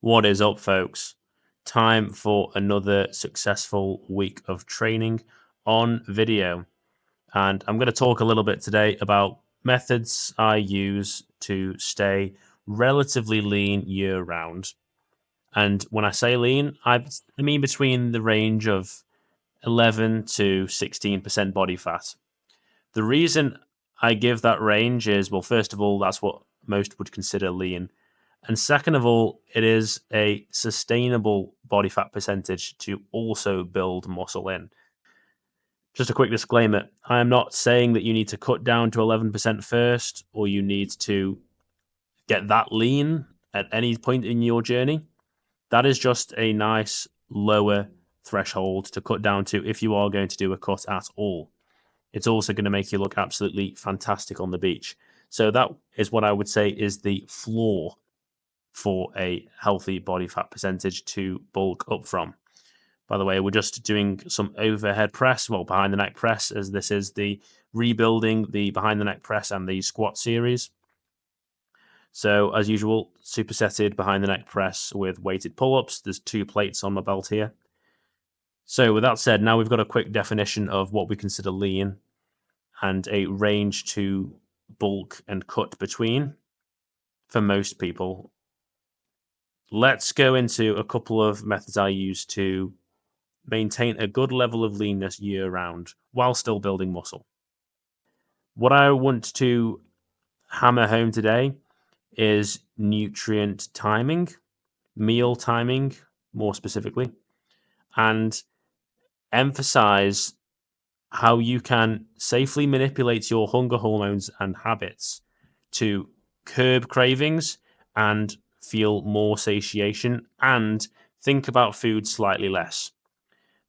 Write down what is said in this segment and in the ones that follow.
What is up, folks? Time for another successful week of training on video. And I'm going to talk a little bit today about methods I use to stay relatively lean year round. And when I say lean, I mean between the range of 11 to 16% body fat. The reason I give that range is, well, first of all, that's what most would consider lean. And second of all, it is a sustainable body fat percentage to also build muscle in. Just a quick disclaimer, I am not saying that you need to cut down to 11% first or you need to get that lean at any point in your journey. That is just a nice lower threshold to cut down to if you are going to do a cut at all. It's also going to make you look absolutely fantastic on the beach. So that is what I would say is the floor for a healthy body fat percentage to bulk up from. By the way, we're just doing some overhead press, well, behind the neck press, as this is the rebuilding the behind the neck press and the squat series. So, as usual, supersetted behind the neck press with weighted pull ups. There's 2 plates on my belt here. So, with that said, now we've got a quick definition of what we consider lean and a range to bulk and cut between for most people. Let's go into a couple of methods I use to maintain a good level of leanness year round while still building muscle. What I want to hammer home today is nutrient timing, meal timing more specifically, and emphasize how you can safely manipulate your hunger hormones and habits to curb cravings and feel more satiation and think about food slightly less.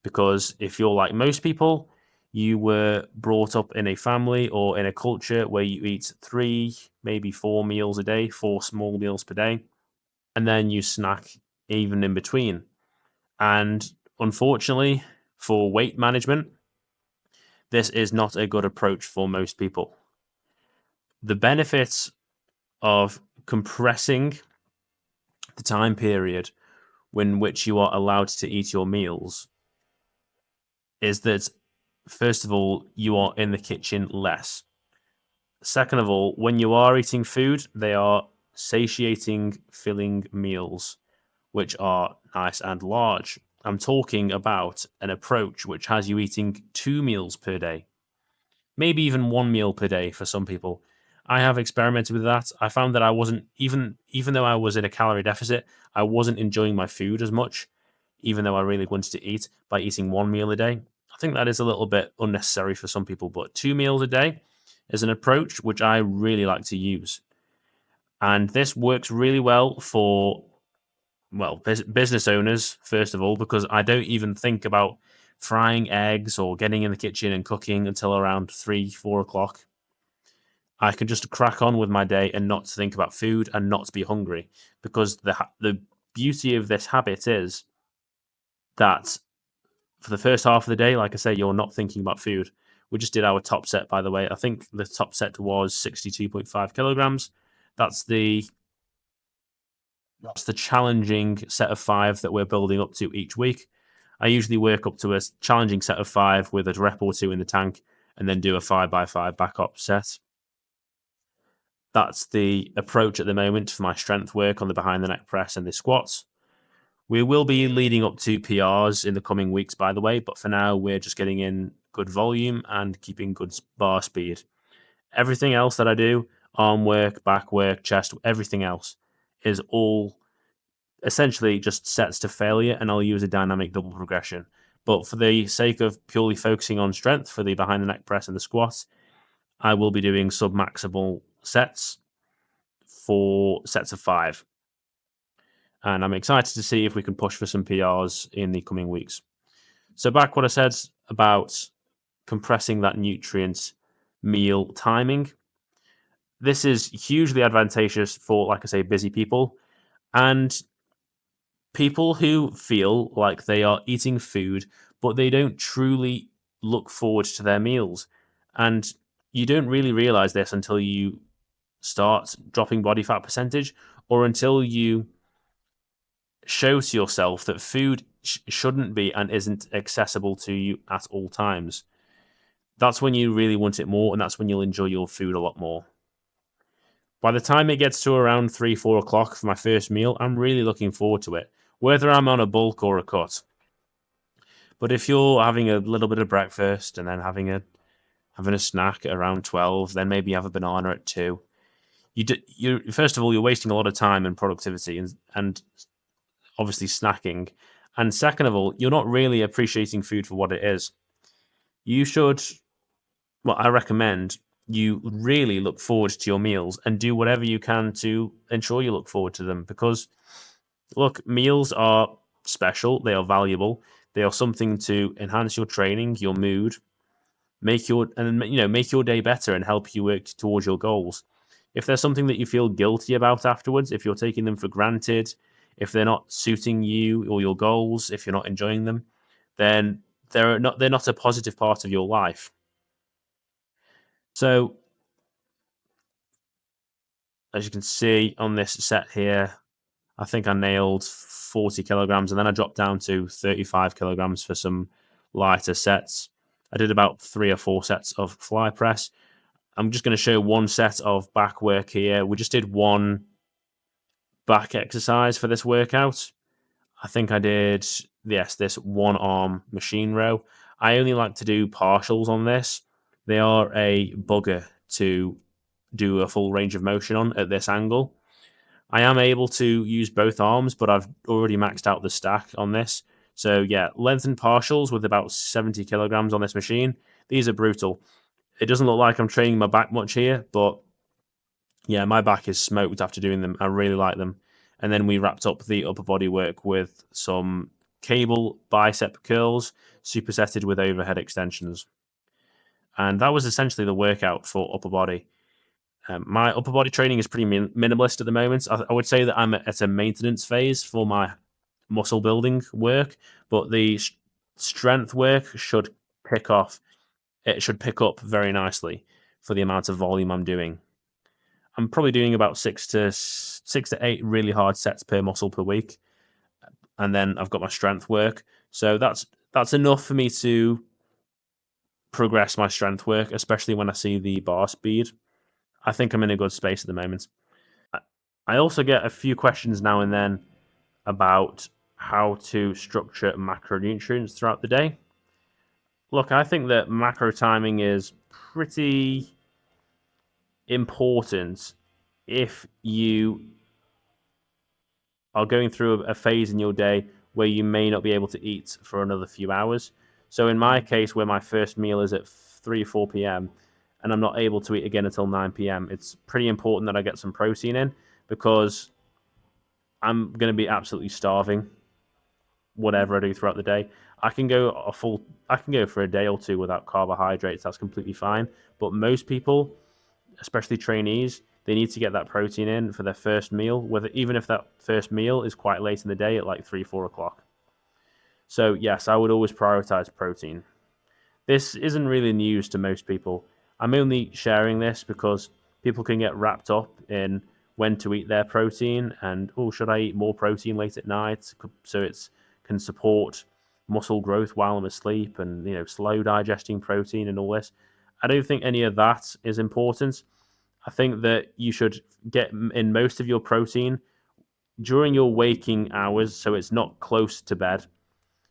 Because if you're like most people, you were brought up in a family or in a culture where you eat 3, maybe 4 meals a day, 4 small meals per day, and then you snack even in between. And unfortunately, for weight management, this is not a good approach for most people. The benefits of compressing the time period in which you are allowed to eat your meals is that, first of all, you are in the kitchen less. Second of all, when you are eating food, they are satiating, filling meals, which are nice and large. I'm talking about an approach which has you eating 2 meals per day, maybe even 1 meal per day for some people. I have experimented with that. I found that I wasn't, even though I was in a calorie deficit, I wasn't enjoying my food as much, even though I really wanted to eat, by eating 1 meal a day. I think that is a little bit unnecessary for some people, but 2 meals a day is an approach which I really like to use. And this works really well for, well, business owners, first of all, because I don't even think about frying eggs or getting in the kitchen and cooking until around 3, 4 o'clock. I can just crack on with my day and not think about food and not be hungry, because the beauty of this habit is that for the first half of the day, like I say, you're not thinking about food. We just did our top set, by the way. I think the top set was 62.5 kilograms. That's the challenging set of 5 that we're building up to each week. I usually work up to a challenging set of 5 with a rep or 2 in the tank and then do a 5x5 backup set. That's the approach at the moment for my strength work on the behind the neck press and the squats. We will be leading up to PRs in the coming weeks, by the way, but for now, we're just getting in good volume and keeping good bar speed. Everything else that I do, arm work, back work, chest, everything else is all essentially just sets to failure, and I'll use a dynamic double progression. But for the sake of purely focusing on strength for the behind the neck press and the squats, I will be doing sub-maximal sets for sets of 5. And I'm excited to see if we can push for some PRs in the coming weeks. So back what I said about compressing that nutrient meal timing. This is hugely advantageous for, like I say, busy people and people who feel like they are eating food, but they don't truly look forward to their meals. And you don't really realize this until you start dropping body fat percentage or until you show to yourself that food shouldn't be and isn't accessible to you at all times. That's when you really want it more, and that's when you'll enjoy your food a lot more. By the time it gets to around 3, 4 o'clock for my first meal, I'm really looking forward to it, whether I'm on a bulk or a cut. But if you're having a little bit of breakfast and then having a snack at around 12, then maybe have a banana at 2. You first of all, you're wasting a lot of time and productivity and obviously snacking. And second of all, you're not really appreciating food for what it is. You should, well, I recommend you really look forward to your meals and do whatever you can to ensure you look forward to them, because look, meals are special, they are valuable, they are something to enhance your training, your mood, make your day better and help you work towards your goals. If there's something that you feel guilty about afterwards, if you're taking them for granted, if they're not suiting you or your goals, if you're not enjoying them, then they're not a positive part of your life. So as you can see on this set here, I think I nailed 40 kilograms, and then I dropped down to 35 kilograms for some lighter sets. I did about 3 or 4 sets of fly press. I'm just going to show one set of back work here. We just did one back exercise for this workout. I think I did, yes, this one arm machine row. I only like to do partials on this. They are a bugger to do a full range of motion on at this angle. I am able to use both arms, but I've already maxed out the stack on this. So yeah, lengthened partials with about 70 kilograms on this machine. These are brutal. It doesn't look like I'm training my back much here, but yeah, my back is smoked after doing them. I really like them. And then we wrapped up the upper body work with some cable bicep curls supersetted with overhead extensions. And that was essentially the workout for upper body. My upper body training is pretty minimalist at the moment. I would say that I'm at a maintenance phase for my muscle building work, but the strength work should pick off. It should pick up very nicely for the amount of volume I'm doing. I'm probably doing about 6 to 8 really hard sets per muscle per week, and then I've got my strength work. So that's enough for me to progress my strength work, especially when I see the bar speed. I think I'm in a good space at the moment. I also get a few questions now and then about how to structure macronutrients throughout the day. Look, I think that macro timing is pretty important if you are going through a phase in your day where you may not be able to eat for another few hours. So in my case, where my first meal is at 3 or 4 p.m. and I'm not able to eat again until 9 p.m., it's pretty important that I get some protein in, because I'm going to be absolutely starving whatever I do throughout the day. I can go for a day or two without carbohydrates. That's completely fine. But most people, especially trainees, they need to get that protein in for their first meal, even if that first meal is quite late in the day at like 3, 4 o'clock. So yes, I would always prioritize protein. This isn't really news to most people. I'm only sharing this because people can get wrapped up in when to eat their protein and, oh, should I eat more protein late at night so it can support muscle growth while I'm asleep and, slow digesting protein and all this. I don't think any of that is important. I think that you should get in most of your protein during your waking hours, so it's not close to bed,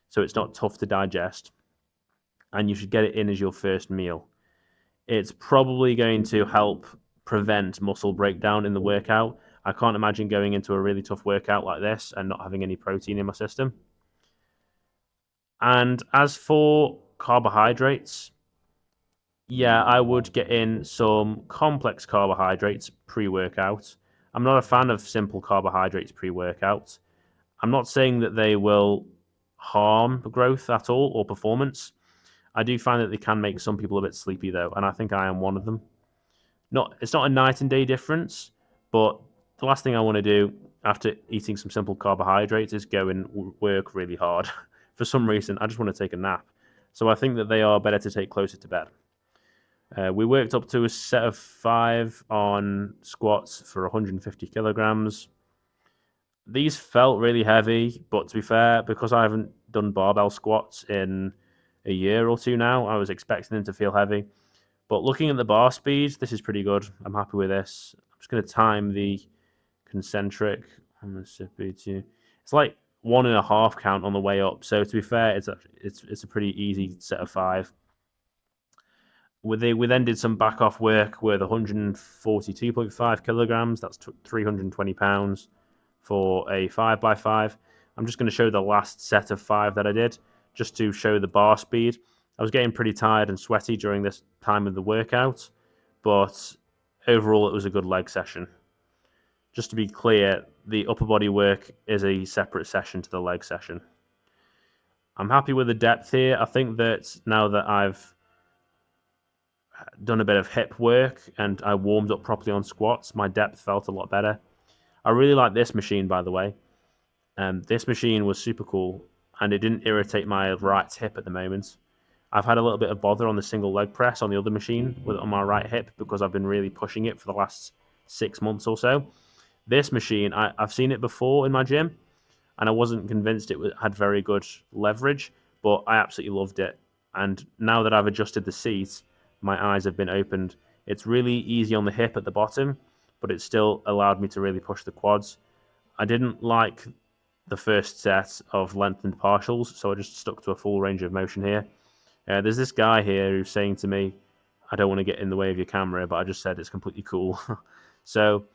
so it's not tough to digest, and you should get it in as your first meal. It's probably going to help prevent muscle breakdown in the workout. I can't imagine going into a really tough workout like this and not having any protein in my system. And as for carbohydrates, yeah, I would get in some complex carbohydrates pre-workout. I'm not a fan of simple carbohydrates pre-workout. I'm not saying that they will harm growth at all or performance. I do find that they can make some people a bit sleepy though, and I think I am one of them. It's not a night and day difference, but the last thing I want to do after eating some simple carbohydrates is go and work really hard. For some reason, I just want to take a nap. So I think that they are better to take closer to bed. We worked up to a set of 5 on squats for 150 kilograms. These felt really heavy, but to be fair, because I haven't done barbell squats in a year or two now, I was expecting them to feel heavy. But looking at the bar speed, this is pretty good. I'm happy with this. I'm just going to time the concentric on the CP2. It's like 1.5 count on the way up. So to be fair, it's a pretty easy set of 5. We then did some back off work with 142.5 kilograms. That's 320 pounds for a 5x5. I'm just going to show the last set of 5 that I did, just to show the bar speed. I was getting pretty tired and sweaty during this time of the workout, but overall it was a good leg session. Just to be clear, the upper body work is a separate session to the leg session. I'm happy with the depth here. I think that now that I've done a bit of hip work and I warmed up properly on squats, my depth felt a lot better. I really like this machine, by the way. This machine was super cool, and it didn't irritate my right hip at the moment. I've had a little bit of bother on the single leg press on the other machine on my right hip because I've been really pushing it for the last 6 months or so. This machine, I've seen it before in my gym, and I wasn't convinced it had very good leverage, but I absolutely loved it. And now that I've adjusted the seat, my eyes have been opened. It's really easy on the hip at the bottom, but it still allowed me to really push the quads. I didn't like the first set of lengthened partials, so I just stuck to a full range of motion here. There's this guy here who's saying to me, I don't want to get in the way of your camera, but I just said it's completely cool. So,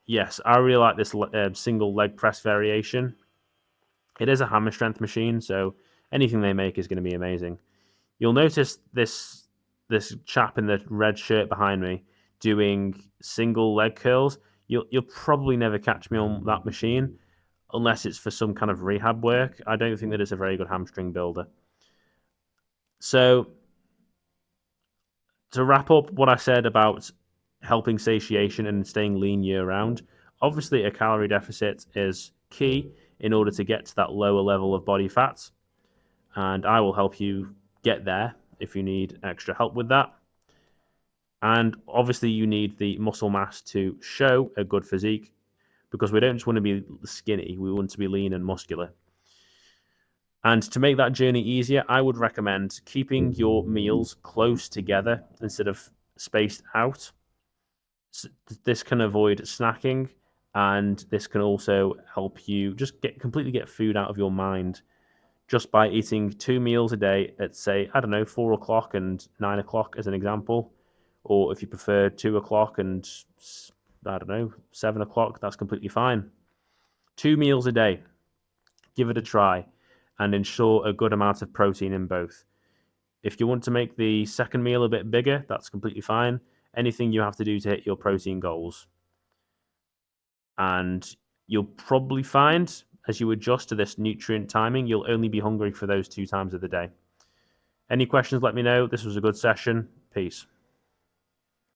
yes, I really like this single leg press variation. It is a hammer strength machine, so anything they make is going to be amazing. You'll notice this chap in the red shirt behind me doing single leg curls. You'll probably never catch me on that machine unless it's for some kind of rehab work. I don't think that it's a very good hamstring builder. So, to wrap up what I said about helping satiation and staying lean year round, obviously a calorie deficit is key in order to get to that lower level of body fat. And I will help you get there if you need extra help with that. And obviously, you need the muscle mass to show a good physique because we don't just want to be skinny, we want to be lean and muscular. And to make that journey easier, I would recommend keeping your meals close together instead of spaced out. This can avoid snacking, and this can also help you just completely get food out of your mind just by eating 2 meals a day at, say, I don't know, 4 o'clock and 9 o'clock as an example. Or if you prefer 2 o'clock and, I don't know, 7 o'clock, that's completely fine. 2 meals a day. Give it a try and ensure a good amount of protein in both. If you want to make the second meal a bit bigger, that's completely fine. Anything you have to do to hit your protein goals. And you'll probably find as you adjust to this nutrient timing, you'll only be hungry for those 2 times of the day. Any questions, let me know. This was a good session. Peace.